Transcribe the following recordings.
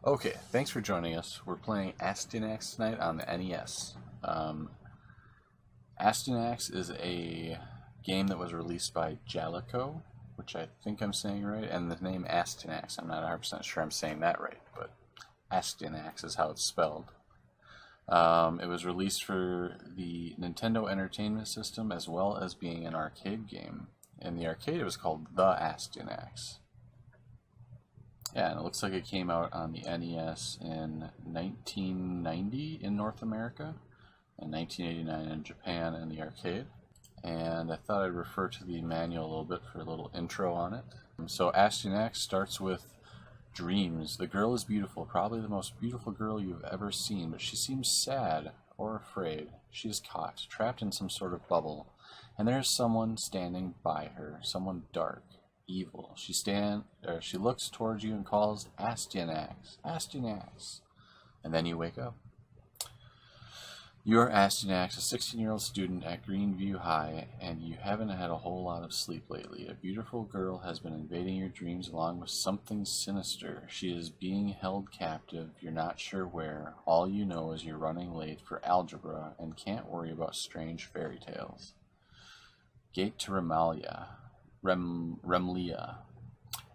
Okay, thanks for joining us. We're playing Astyanax tonight on the NES. Astyanax is a game that was released by Jaleco, which I think I'm saying right, and the name Astyanax, I'm not 100% sure I'm saying that right, but Astyanax is how it's spelled. It was released for the Nintendo Entertainment System as well as being an arcade game. In the arcade it was called The Astyanax. Yeah, and it looks like it came out on the NES in 1990 in North America, and 1989 in Japan in the arcade. And I thought I'd refer to the manual a little bit for a little intro on it. So Astyanax starts with dreams. The girl is beautiful, probably the most beautiful girl you've ever seen, but she seems sad or afraid. She is caught, trapped in some sort of bubble, and there is someone standing by her, someone dark. Evil. She looks towards you and calls Astyanax, Astyanax, and then you wake up. You are Astyanax, a 16-year-old student at Greenview High, and you haven't had a whole lot of sleep lately. A beautiful girl has been invading your dreams along with something sinister. She is being held captive. You're not sure where. All you know is you're running late for algebra and can't worry about strange fairy tales. Gate to Remlia.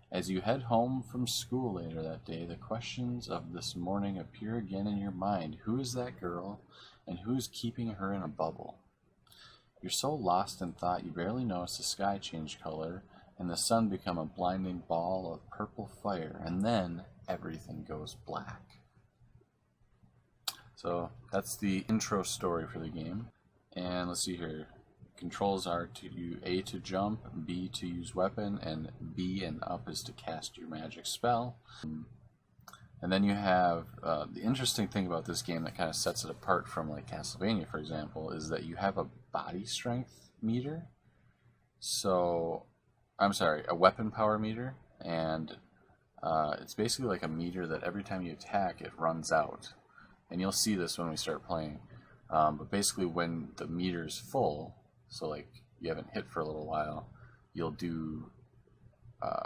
As you head home from school later that day, the questions of this morning appear again in your mind. Who is that girl, and who's keeping her in a bubble? You're so lost in thought you barely notice the sky change color and the sun become a blinding ball of purple fire, and then everything goes black. So that's the intro story for the game. And let's see here. Controls are A to jump, B to use weapon, and B and up is to cast your magic spell. And then you have, the interesting thing about this game that kind of sets it apart from like Castlevania, for example, is that you have a body strength meter. So, I'm sorry, a weapon power meter, and it's basically like a meter that every time you attack it runs out. And you'll see this when we start playing. But basically when the meter's full, so like you haven't hit for a little while, you'll do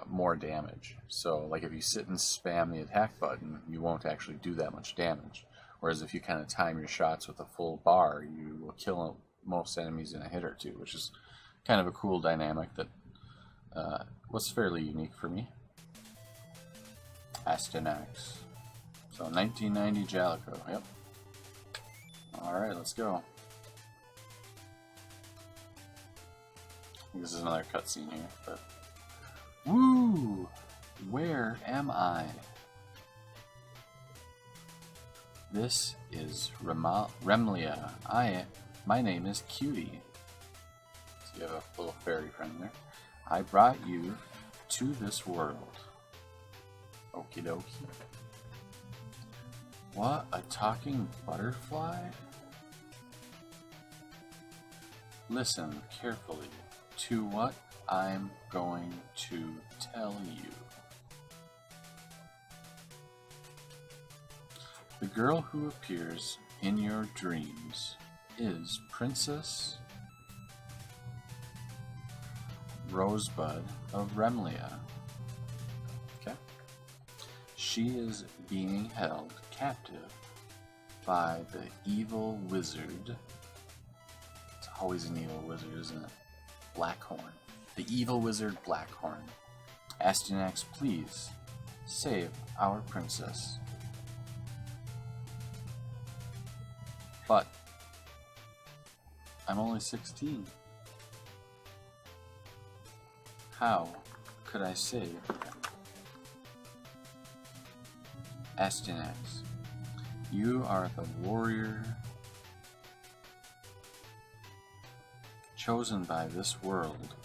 more damage. So like if you sit and spam the attack button, you won't actually do that much damage. Whereas if you kind of time your shots with a full bar, you will kill most enemies in a hit or two, which is kind of a cool dynamic that was fairly unique for me. Astyanax. So 1990 Jaleco, yep. Alright, let's go. This is another cutscene here, but woo! Where am I? This is Remlia. My name is Cutie. So you have a little fairy friend there. I brought you to this world. Okie dokie. What? A talking butterfly? Listen carefully to what I'm going to tell you. The girl who appears in your dreams is Princess Rosebud of Remlia. Okay? She is being held captive by the evil wizard. It's always an evil wizard, isn't it? Blackhorn. The evil wizard Blackhorn. Astyanax, please save our princess. But I'm only 16. How could I save Astyanax? You are the warrior chosen by this world.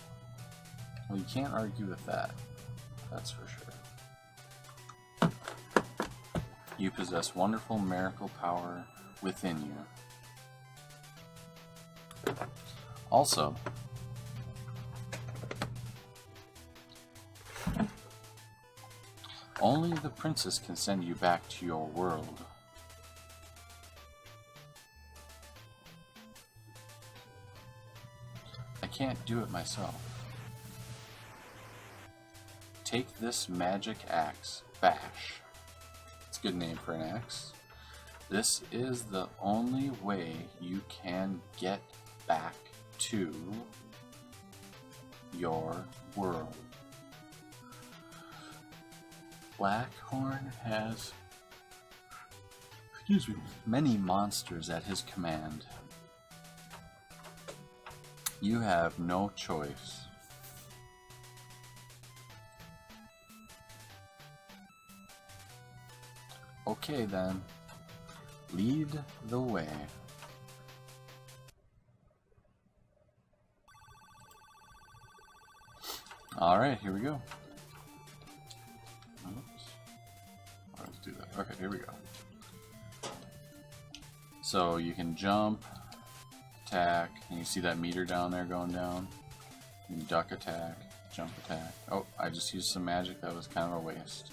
Well, you can't argue with that, that's for sure. You possess wonderful miracle power within you. Also, only the princess can send you back to your world. I can't do it myself. Take this magic axe, Bash. It's a good name for an axe. This is the only way you can get back to your world. Blackhorn has, many monsters at his command. You have no choice. Okay then, lead the way. Alright, here we go. Oops. Let's do that. Okay, here we go. So you can jump, attack, and you see that meter down there going down. You can duck attack, jump attack. Oh, I just used some magic. That was kind of a waste.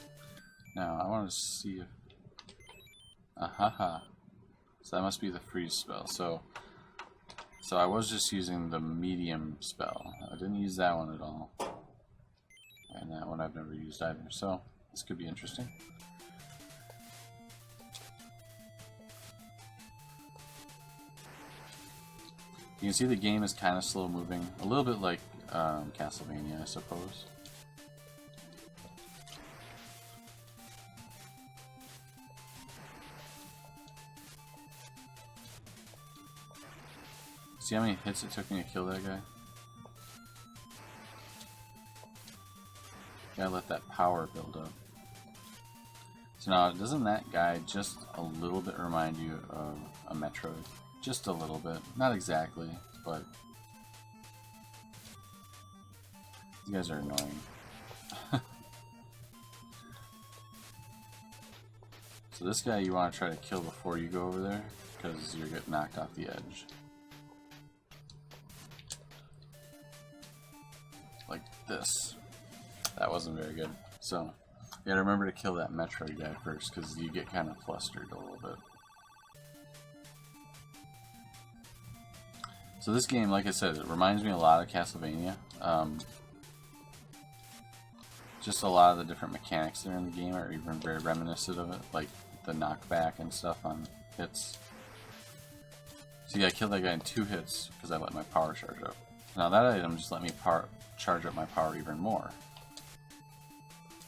Now, I want to see if... Ahaha. So that must be the freeze spell. So I was just using the medium spell. I didn't use that one at all. And that one I've never used either. So this could be interesting. You can see the game is kind of slow moving. A little bit like Castlevania, I suppose. See how many hits it took me to kill that guy? Gotta let that power build up. So now, doesn't that guy just a little bit remind you of a Metroid? Just a little bit. Not exactly, but... These guys are annoying. So this guy you want to try to kill before you go over there, because you're getting knocked off the edge. Like this. That wasn't very good. So, you gotta remember to kill that Metroid guy first, because you get kind of flustered a little bit. So this game, like I said, it reminds me a lot of Castlevania. Just a lot of the different mechanics that are in the game are even very reminiscent of it, like the knockback and stuff on hits. See, I killed that guy in 2 hits because I let my power charge up. Now that item just let me charge up my power even more.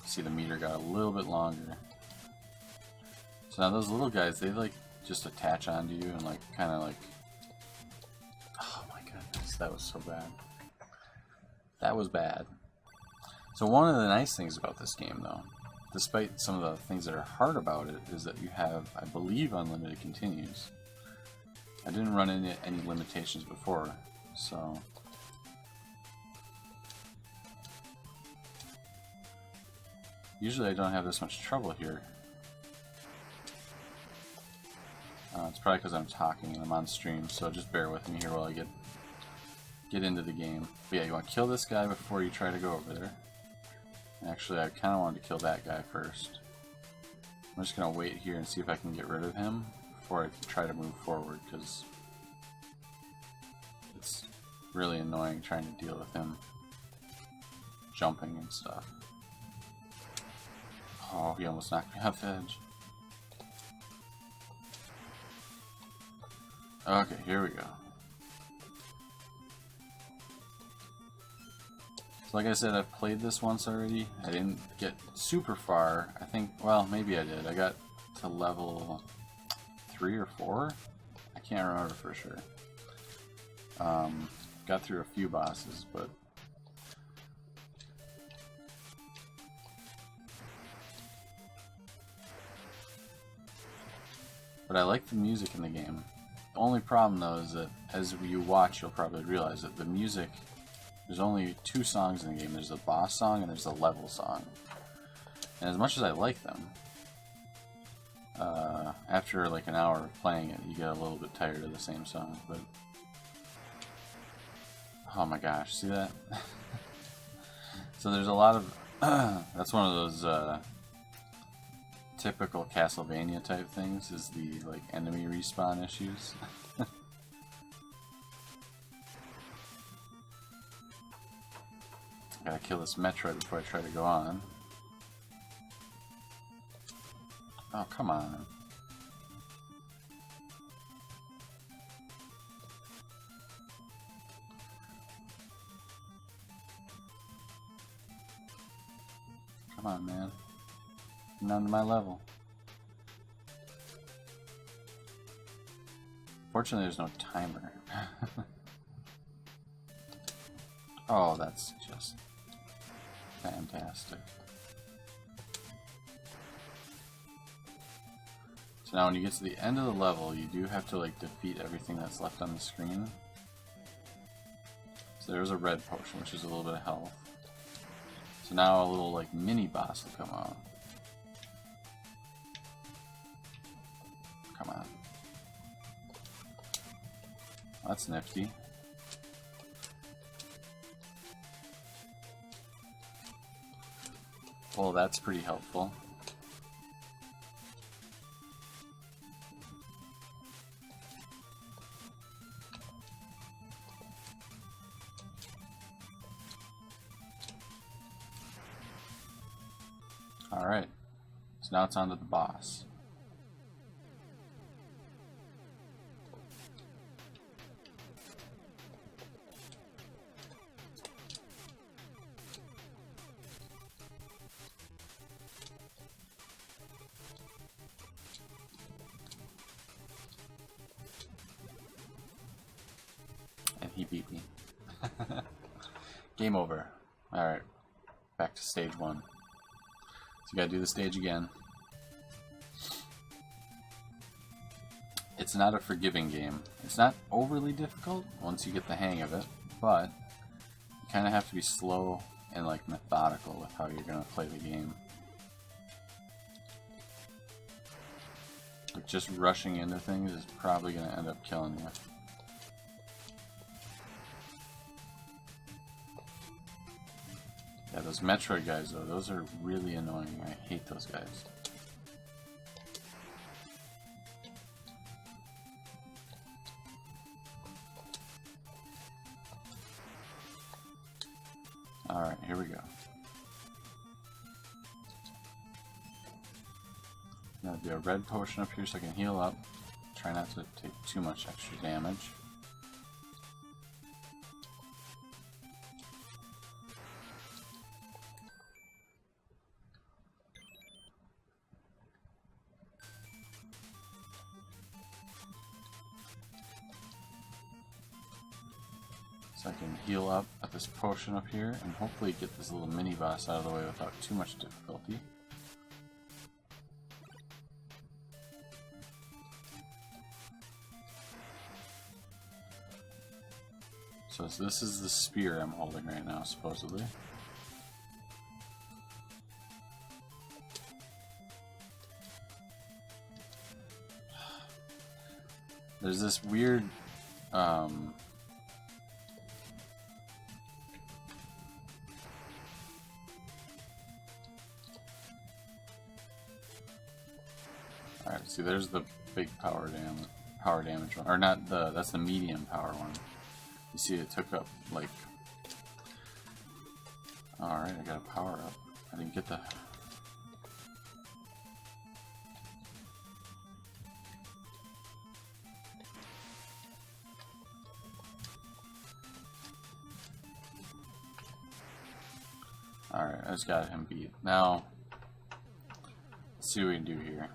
See, the meter got a little bit longer. So now those little guys, they like just attach onto you and like kind of like... Oh my goodness, that was so bad. That was bad. So one of the nice things about this game, though, despite some of the things that are hard about it, is that you have, I believe, unlimited continues. I didn't run into any limitations before, so... Usually I don't have this much trouble here. It's probably because I'm talking and I'm on stream, so just bear with me here while I get into the game. But yeah, you want to kill this guy before you try to go over there. Actually, I kind of wanted to kill that guy first. I'm just going to wait here and see if I can get rid of him before I try to move forward, because it's really annoying trying to deal with him jumping and stuff. Oh, he almost knocked me off the edge. Okay, here we go. So like I said, I've played this once already. I didn't get super far. I think, well, maybe I did. I got to level 3 or 4? I can't remember for sure. Got through a few bosses, but... But I like the music in the game. The only problem, though, is that as you watch, you'll probably realize that the music... There's only 2 songs in the game. There's a boss song and there's a level song. And as much as I like them, after like an hour of playing it, you get a little bit tired of the same song. But oh my gosh, see that? So there's a lot of... that's one of those typical Castlevania type things, is the like enemy respawn issues. Gotta kill this Metroid before I try to go on. Oh, come on. Come on, man. None to my level. Fortunately, there's no timer. Oh, that's just fantastic. So now when you get to the end of the level, you do have to like defeat everything that's left on the screen. So there's a red potion, which is a little bit of health. So now a little like mini boss will come out. Come on. That's nifty. Well, that's pretty helpful. Alright, so now it's on to the boss. And he beat me. Game over. Alright, back to stage 1. So you gotta do the stage again. It's not a forgiving game. It's not overly difficult once you get the hang of it, but you kind of have to be slow and like methodical with how you're gonna play the game. Like just rushing into things is probably gonna end up killing you. Yeah, those Metroid guys though, those are really annoying. I hate those guys. Alright, here we go. Now do a red potion up here so I can heal up. Try not to take too much extra damage. So I can heal up at this potion up here and hopefully get this little mini boss out of the way without too much difficulty. So this is the spear I'm holding right now, supposedly. There's this weird Alright, see there's the big power damage one. Or not the, that's the medium power one. You see it took up like... Alright, I got a power up. I didn't get the... Alright, I just got him beat. Now, let's see what we can do here.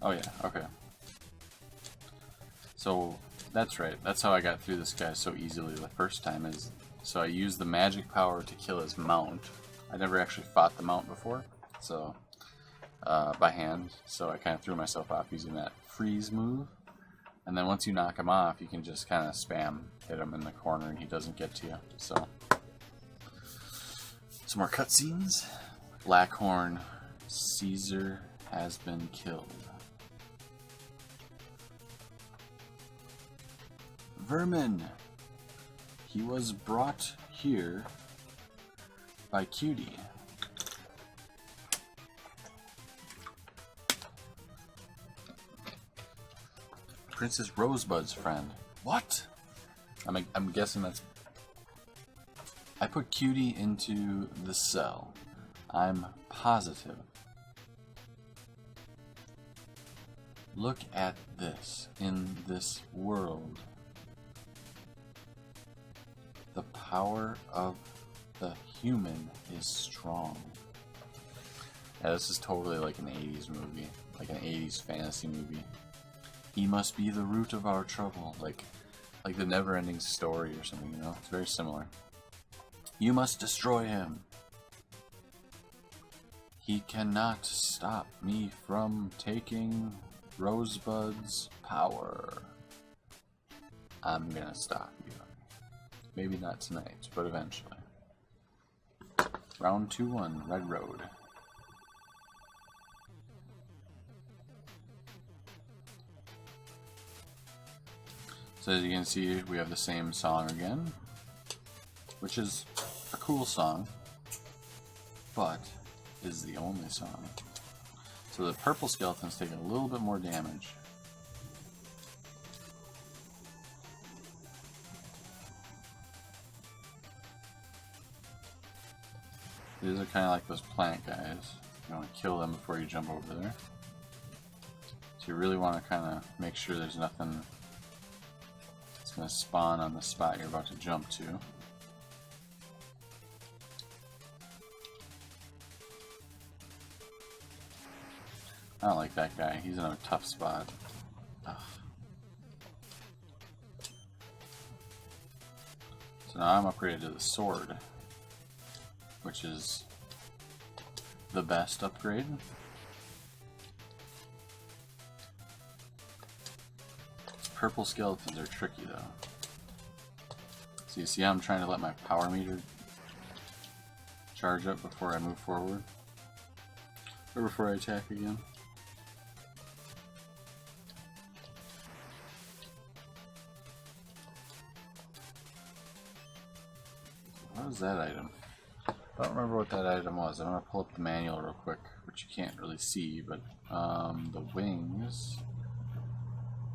Oh yeah, okay. So, that's right. That's how I got through this guy so easily the first time is... So I used the magic power to kill his mount. I never actually fought the mount before, so... by hand, so I kind of threw myself off using that freeze move. And then once you knock him off, you can just kind of spam hit him in the corner and he doesn't get to you. So, some more cutscenes. Blackhorn Caesar has been killed. Vermin! He was brought here by Cutie. Princess Rosebud's friend. What? I'm guessing that's... I put Cutie into the cell. I'm positive. Look at this. In this world, the power of the human is strong. Yeah, this is totally like an 80s movie. Like an 80s fantasy movie. He must be the root of our trouble. Like the never-ending story or something, you know? It's very similar. You must destroy him. He cannot stop me from taking Rosebud's power. I'm gonna stop you. Maybe not tonight, but eventually. Round 2-1, Red Road. So as you can see, we have the same song again, which is a cool song, but is the only song. So the purple skeletons take a little bit more damage. These are kind of like those plant guys. You want to kill them before you jump over there. So you really want to kind of make sure there's nothing that's going to spawn on the spot you're about to jump to. I don't like that guy. He's in a tough spot. Ugh. So now I'm upgraded to the sword, which is the best upgrade. Purple skeletons are tricky though. So you see how I'm trying to let my power meter charge up before I move forward? Or before I attack again? What was that item? I don't remember what that item was. I'm going to pull up the manual real quick, which you can't really see, but the wings,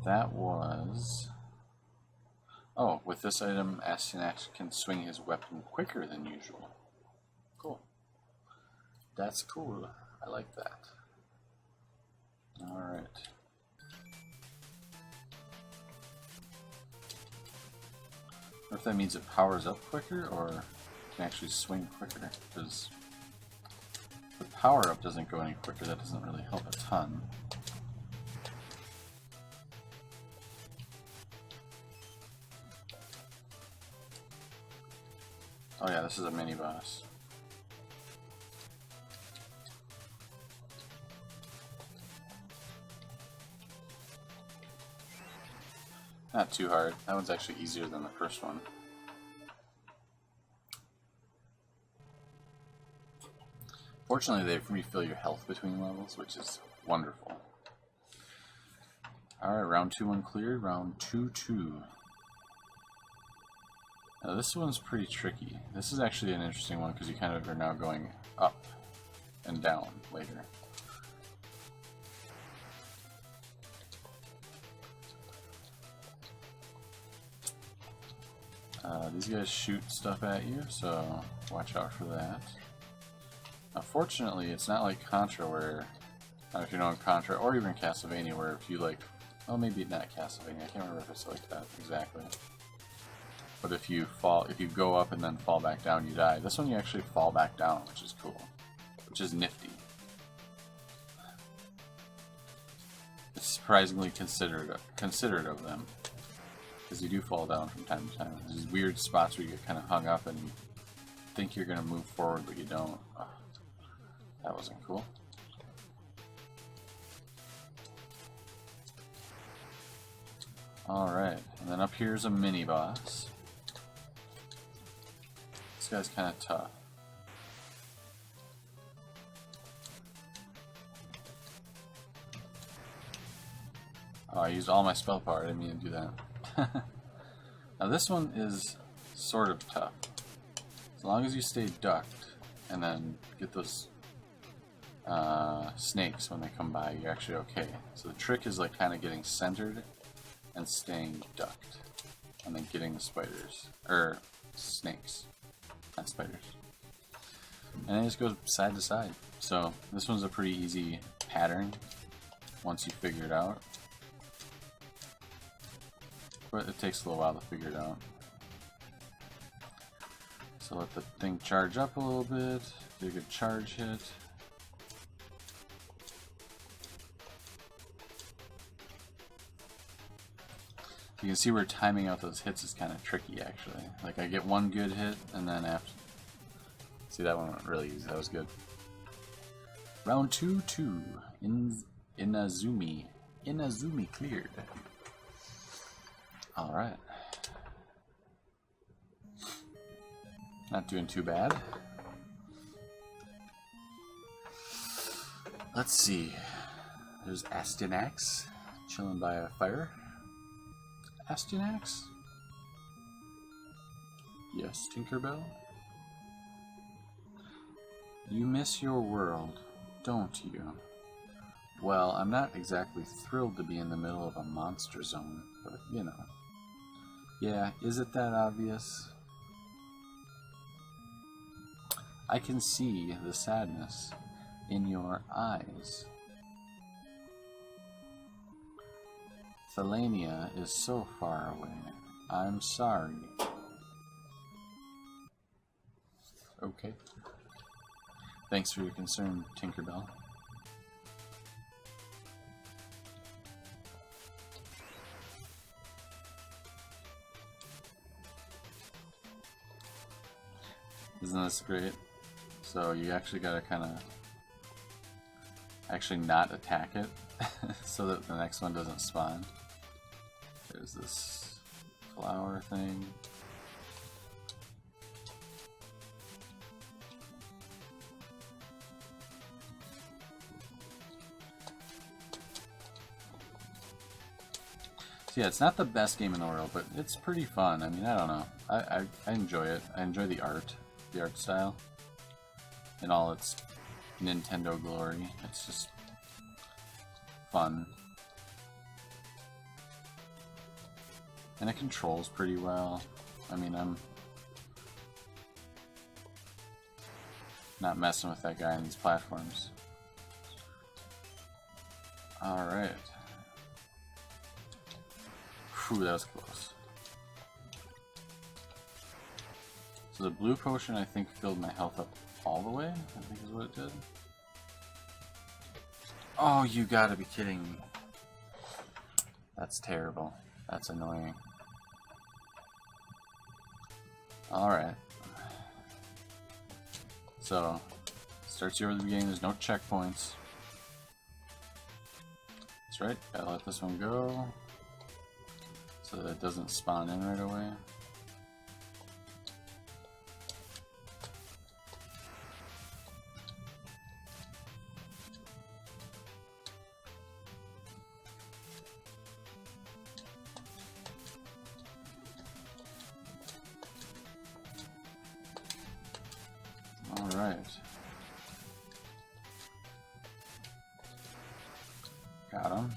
that was... Oh, with this item, Astyanax can swing his weapon quicker than usual. Cool. That's cool. I like that. Alright. I wonder if that means it powers up quicker, or can actually swing quicker, because the power up doesn't go any quicker. That doesn't really help a ton. Oh yeah, this is a mini boss. Not too hard. That one's actually easier than the first one. Fortunately, they refill your health between levels, which is wonderful. Alright, round 2-1 cleared, round 2-2. Now this one's pretty tricky. This is actually an interesting one because you kind of are now going up and down later. These guys shoot stuff at you, so watch out for that. Fortunately, it's not like Contra where, I don't know if you know in Contra, or even Castlevania, where if you like, oh maybe not Castlevania, I can't remember if it's like that exactly. But if you fall, if you go up and then fall back down, you die. This one you actually fall back down, which is cool, which is nifty. It's surprisingly considerate of them, because you do fall down from time to time. There's these weird spots where you get kind of hung up and you think you're going to move forward, but you don't. Oh, that wasn't cool. Alright, and then up here's a mini boss. This guy's kind of tough. Oh, I used all my spell power, I didn't mean to do that. Now this one is sort of tough. As long as you stay ducked and then get those snakes when they come by, you're actually okay. So the trick is like kind of getting centered and staying ducked. and then getting the spiders, or snakes, not spiders. And it just goes side to side. So this one's a pretty easy pattern once you figure it out. But it takes a little while to figure it out. So let the thing charge up a little bit, do a good charge hit. You can see where timing out those hits is kind of tricky actually. Like I get one good hit and then after... See, that one went really easy, that was good. Round 2-2. Inazumi cleared. Alright. Not doing too bad. Let's see. There's Astyanax chilling by a fire. Astyanax? Yes, Tinkerbell? You miss your world, don't you? Well, I'm not exactly thrilled to be in the middle of a monster zone, but you know. Yeah, is it that obvious? I can see the sadness in your eyes. Thalania is so far away. I'm sorry. Okay. Thanks for your concern, Tinkerbell. Isn't this great? So you actually gotta kinda actually not attack it so that the next one doesn't spawn. There's this flower thing. So yeah, it's not the best game in the world, but it's pretty fun. I mean, I don't know. I enjoy it. I enjoy the art style, in all its Nintendo glory. It's just fun. And it controls pretty well. I mean, I'm not messing with that guy on these platforms. Alright. Whew, that was close. So the blue potion, I think, filled my health up all the way, I think is what it did. Oh, you gotta be kidding me. That's terrible. That's annoying. Alright. So, starts you over the beginning, there's no checkpoints. That's right, gotta let this one go so that it doesn't spawn in right away. Alright. Got him.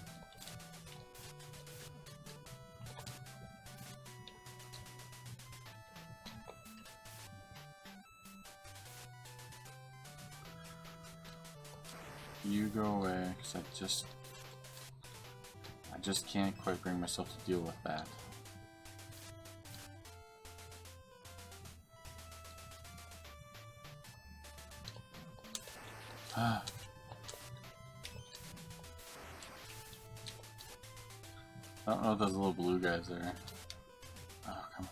You go away, because I just can't quite bring myself to deal with that. I don't know if those little blue guys are. Oh, come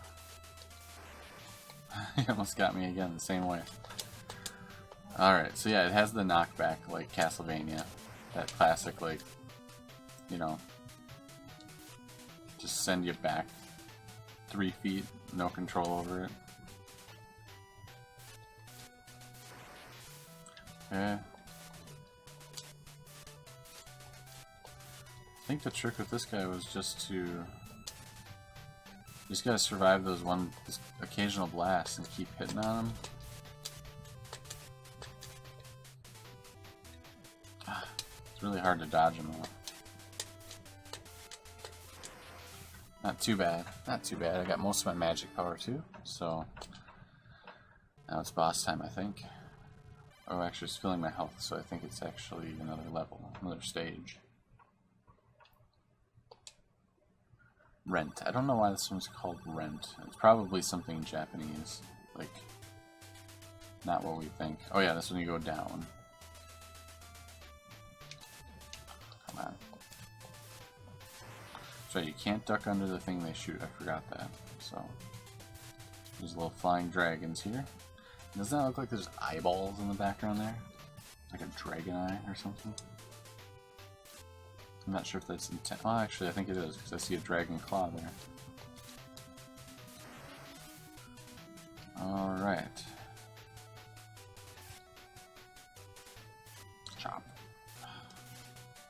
on. He almost got me again the same way. Alright, so yeah, it has the knockback like Castlevania. That classic, like, you know, just send you back 3 feet, no control over it. Okay. I think the trick with this guy was just to... You just gotta survive those occasional blasts and keep hitting on them. It's really hard to dodge them though. Not too bad. Not too bad. I got most of my magic power too, so now it's boss time, I think. Oh, actually, it's filling my health, so I think it's actually another level, another stage. Rent. I don't know why this one's called Rent. It's probably something Japanese, like not what we think. Oh yeah, this one you go down. Come on. So you can't duck under the thing they shoot. I forgot that. So there's little flying dragons here. Doesn't that look like there's eyeballs in the background there? Like a dragon eye or something? I'm not sure if that's intent. Oh, actually, I think it is, because I see a dragon claw there. Alright. Chop.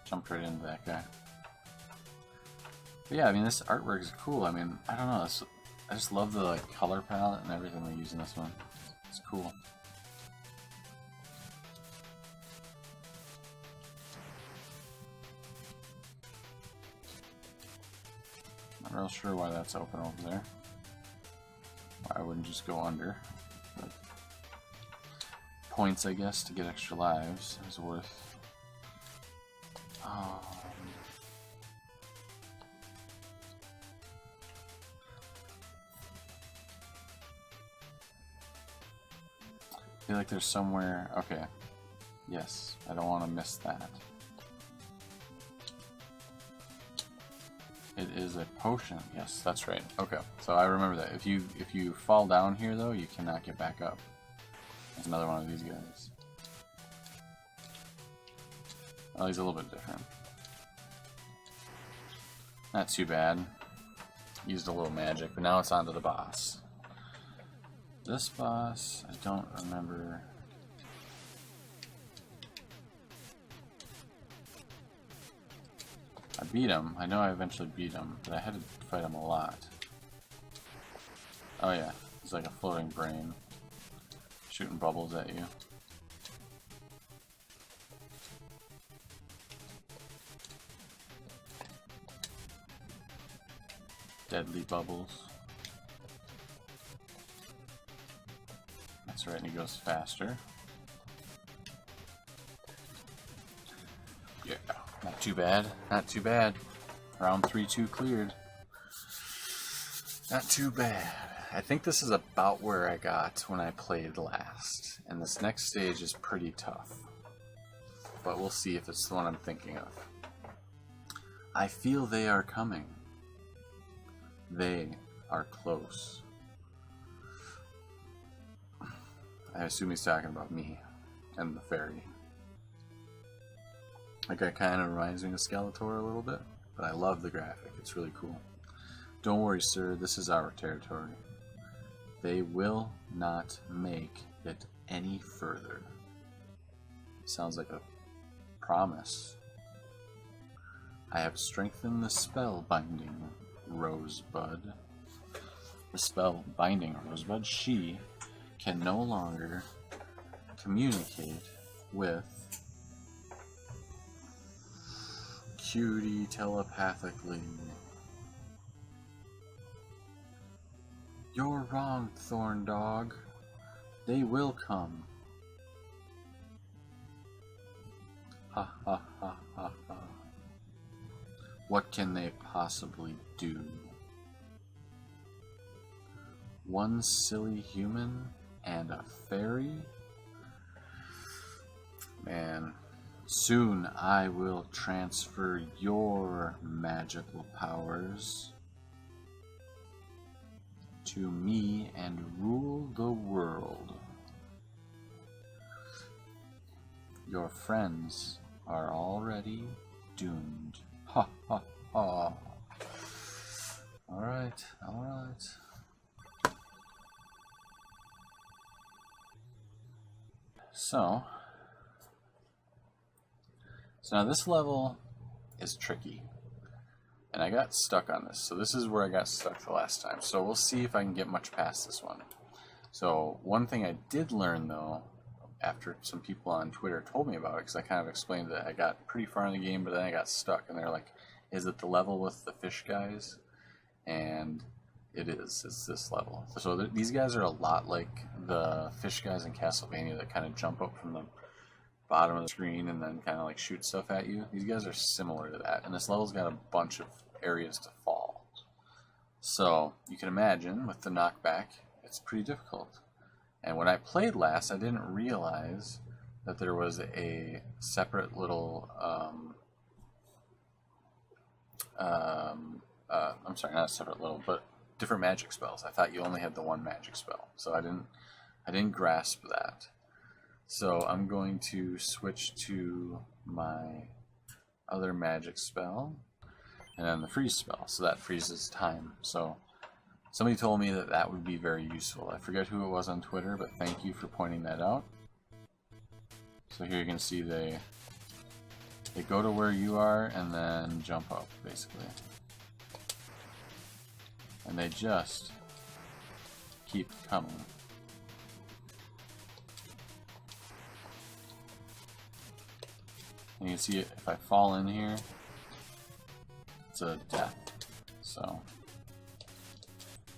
Jumped right into that guy. But yeah, I mean, this artwork is cool. I mean, I don't know. I just love the like color palette and everything they use in this one. It's cool. Not real sure why that's open over there. Why I wouldn't just go under. But points, I guess, to get extra lives is worth. I feel like there's somewhere. Okay. Yes, I don't want to miss that. It is a potion. Yes, that's right. Okay, so I remember that. If you fall down here though, you cannot get back up. There's another one of these guys. Oh, he's a little bit different. Not too bad. Used a little magic, but now it's on to the boss. This boss, I don't remember. I beat him. I know I eventually beat him, but I had to fight him a lot. Oh yeah, he's like a floating brain. Shooting bubbles at you. Deadly bubbles. That's right, and he goes faster. Yeah, not too bad. Not too bad. Round 3-2 cleared. Not too bad. I think this is about where I got when I played last. And this next stage is pretty tough. But we'll see if it's the one I'm thinking of. I feel they are coming. They are close. I assume he's talking about me and the fairy. Like, that kind of reminds me of Skeletor a little bit, but I love the graphic. It's really cool. Don't worry, sir. This is our territory. They will not make it any further. Sounds like a promise. I have strengthened the spell binding, Rosebud. The spell binding Rosebud. She can no longer communicate with Cutie telepathically. You're wrong, Thorn Dog. They will come. Ha ha ha ha ha. What can they possibly do? One silly human and a fairy? Man, soon I will transfer your magical powers to me and rule the world. Your friends are already doomed. Ha ha ha. Alright, alright. So now this level is tricky, and I got stuck on this. So this is where I got stuck the last time. So we'll see if I can get much past this one. So one thing I did learn though, after some people on Twitter told me about it, because I kind of explained that I got pretty far in the game, but then I got stuck, and they're like, is it the level with the fish guys? and it's this level. So these guys are a lot like the fish guys in Castlevania that kind of jump up from the bottom of the screen and then kind of like shoot stuff at you. These guys are similar to that, and this level's got a bunch of areas to fall. So you can imagine with the knockback, it's pretty difficult. And when I played last, I didn't realize that there was a separate little I'm sorry, not a separate little, but different magic spells. I thought you only had the one magic spell, so I didn't grasp that. So I'm going to switch to my other magic spell, and then the freeze spell. So that freezes time. So somebody told me that that would be very useful. I forget who it was on Twitter, but thank you for pointing that out. So here you can see they go to where you are and then jump up, basically. And they just keep coming. And you can see it, if I fall in here, it's a death. So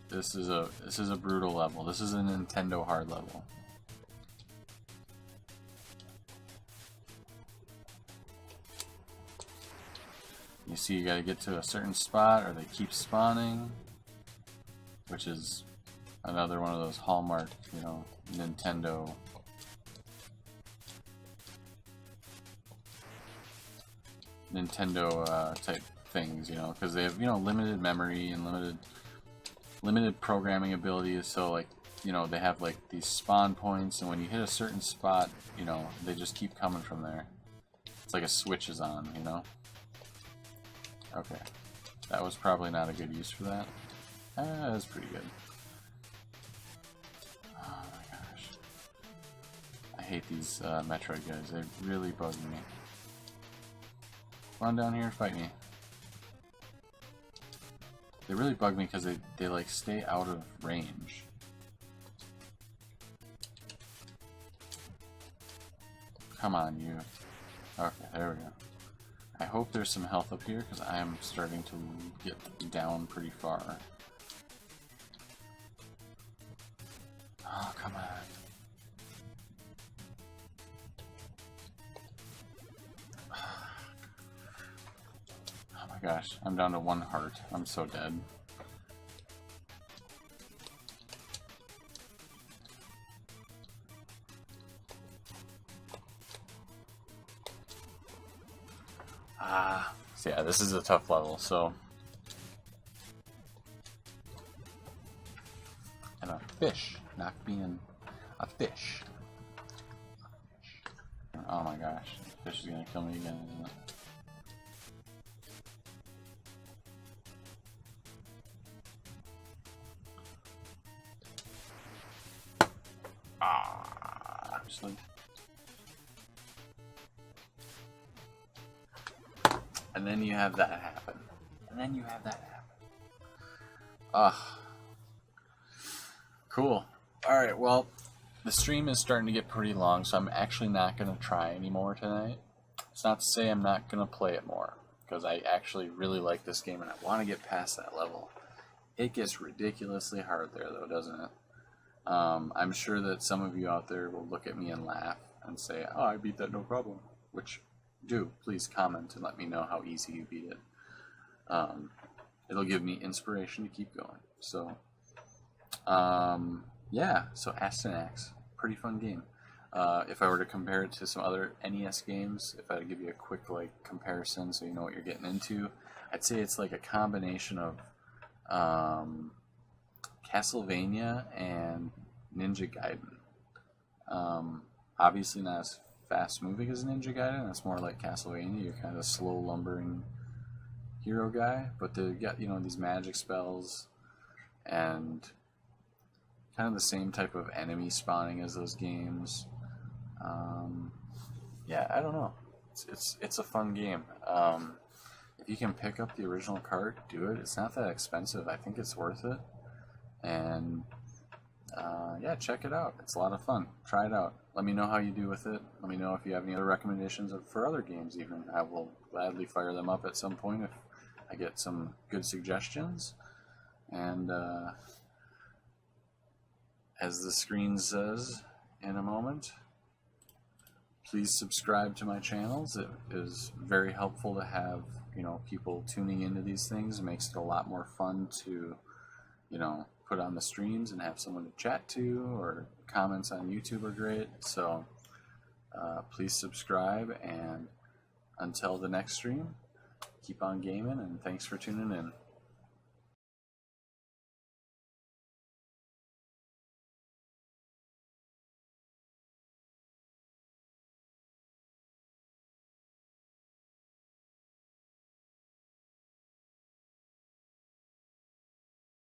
this is a brutal level. This is a Nintendo hard level. You see, you gotta get to a certain spot, or they keep spawning, which is another one of those hallmark, you know, Nintendo type things, you know, because they have, you know, limited memory and limited programming abilities. So like, you know, they have like these spawn points, and when you hit a certain spot, you know, they just keep coming from there. It's like a switch is on, you know. Okay, that was probably not a good use for that. That was pretty good. Oh my gosh, I hate these Metroid guys. They really bug me. Come on down here and fight me. They really bug me because they like stay out of range. Come on, you. Okay, there we go. I hope there's some health up here because I am starting to get down pretty far. Oh, come on. Oh my gosh, I'm down to 1 heart. I'm so dead. So yeah, this is a tough level, so... And a fish, not being a fish. Oh my gosh, the fish is gonna kill me again, isn't it? Just like... And then you have that happen. And then you have that happen. Cool. Alright, well, the stream is starting to get pretty long, so I'm actually not going to try anymore tonight. It's not to say I'm not going to play it more, because I actually really like this game and I want to get past that level. It gets ridiculously hard there, though, doesn't it? I'm sure that some of you out there will look at me and laugh and say, oh, I beat that no problem, which... do please comment and let me know how easy you beat it. It'll give me inspiration to keep going. So yeah, so Astyanax, pretty fun game. If I were to compare it to some other NES games, if I were to give you a quick like comparison so you know what you're getting into, I'd say it's like a combination of Castlevania and Ninja Gaiden. Obviously not as fast moving as Ninja Gaiden. That's more like Castlevania. You're kind of a slow lumbering hero guy, but they got, you know, these magic spells and kind of the same type of enemy spawning as those games. Yeah, I don't know. It's a fun game. If you can pick up the original cart, do it. It's not that expensive. I think it's worth it. And yeah, check it out. It's a lot of fun. Try it out. Let me know how you do with it. Let me know if you have any other recommendations for other games even. I will gladly fire them up at some point if I get some good suggestions. And as the screen says in a moment, please subscribe to my channels. It is very helpful to have, you know, people tuning into these things. It makes it a lot more fun to, you know, put on the streams and have someone to chat to, or comments on YouTube are great. So please subscribe, and until the next stream, keep on gaming, and thanks for tuning in.